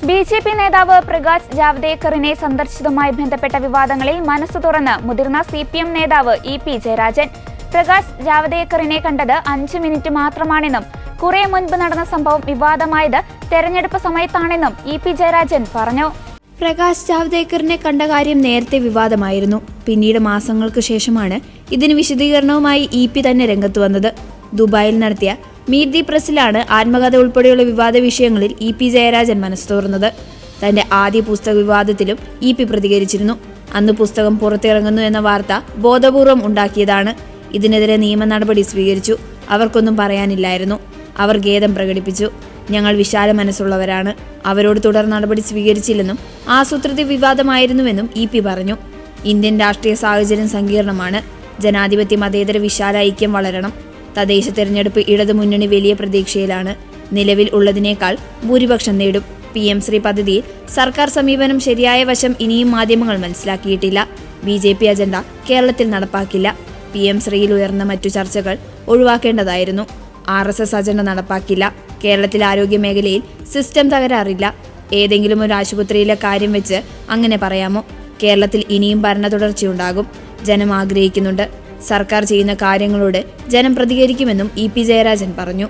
BJP നേതാവ് പ്രകാശ് ജാവ്ദേക്കറിനെ സന്ദർശിച്ചതുമായി ബന്ധപ്പെട്ട വിവാദങ്ങളിൽ മനസ്സ് തുറന്ന് മുതിർന്ന സിപിഎം നേതാവ് ഇ.പി. ജയരാജൻ. പ്രകാശ് ജാവ്ദേക്കറിനെ കണ്ടത് 5 മിനിറ്റ് മാത്രമാണെന്നും കുറെ മുൻപ് നടന്ന സംഭവം വിവാദമായത് തെരഞ്ഞെടുപ്പ് സമയത്താണെന്നും ഇ.പി. ജയരാജൻ പറഞ്ഞു. പ്രകാശ് ജാവ്ദേക്കറിനെ കണ്ട കാര്യം നേരത്തെ വിവാദമായിരുന്നു. പിന്നീട് മാസങ്ങൾക്ക് ശേഷമാണ് ഇതിന് വിശദീകരണവുമായി ഇ.പി. തന്നെ രംഗത്ത് വന്നത്. ദുബായിൽ നടത്തിയ മീറ്റ് ദി പ്രസിലാണ് ആത്മകഥ ഉൾപ്പെടെയുള്ള വിവാദ വിഷയങ്ങളിൽ ഇ.പി. ജയരാജൻ മനസ്സ് തുറന്നത്. തന്റെ ആദ്യ പുസ്തക വിവാദത്തിലും ഇ.പി. പ്രതികരിച്ചിരുന്നു. അന്ന് പുസ്തകം പുറത്തിറങ്ങുന്നു എന്ന വാർത്ത ബോധപൂർവം ഉണ്ടാക്കിയതാണ്. ഇതിനെതിരെ നിയമ നടപടി സ്വീകരിച്ചു. അവർക്കൊന്നും പറയാനില്ലായിരുന്നു. അവർ ഖേദം പ്രകടിപ്പിച്ചു. ഞങ്ങൾ വിശാല മനസ്സുള്ളവരാണ്. അവരോട് തുടർ നടപടി സ്വീകരിച്ചില്ലെന്നും ആസൂത്രിത വിവാദമായിരുന്നുവെന്നും ഇ.പി. പറഞ്ഞു. ഇന്ത്യൻ രാഷ്ട്രീയ സാഹചര്യം സങ്കീർണമാണ്. ജനാധിപത്യ മതേതര വിശാല ഐക്യം വളരണം. തദ്ദേശ തെരഞ്ഞെടുപ്പ് ഇടതുമുന്നണി വലിയ പ്രതീക്ഷയിലാണ്. നിലവിൽ ഉള്ളതിനേക്കാൾ ഭൂരിപക്ഷം നേടും. PM ശ്രീ പദ്ധതിയിൽ സർക്കാർ സമീപനം ശരിയായ വശം ഇനിയും മാധ്യമങ്ങൾ മനസ്സിലാക്കിയിട്ടില്ല. BJP അജണ്ട കേരളത്തിൽ നടപ്പാക്കില്ല. PM ശ്രീയിൽ ഉയർന്ന മറ്റു ചർച്ചകൾ ഒഴിവാക്കേണ്ടതായിരുന്നു. RSS agenda നടപ്പാക്കില്ല. കേരളത്തിൽ ആരോഗ്യ മേഖലയിൽ സിസ്റ്റം തകരാറില്ല. ഏതെങ്കിലും ഒരു ആശുപത്രിയിലെ കാര്യം വെച്ച് അങ്ങനെ പറയാമോ? കേരളത്തിൽ ഇനിയും ഭരണ തുടർച്ചയുണ്ടാകും. ജനം ആഗ്രഹിക്കുന്നുണ്ട്. സർക്കാർ ചെയ്യുന്ന കാര്യങ്ങളോട് ജനം പ്രതികരിക്കുമെന്നും ഇ.പി. ജയരാജൻ പറഞ്ഞു.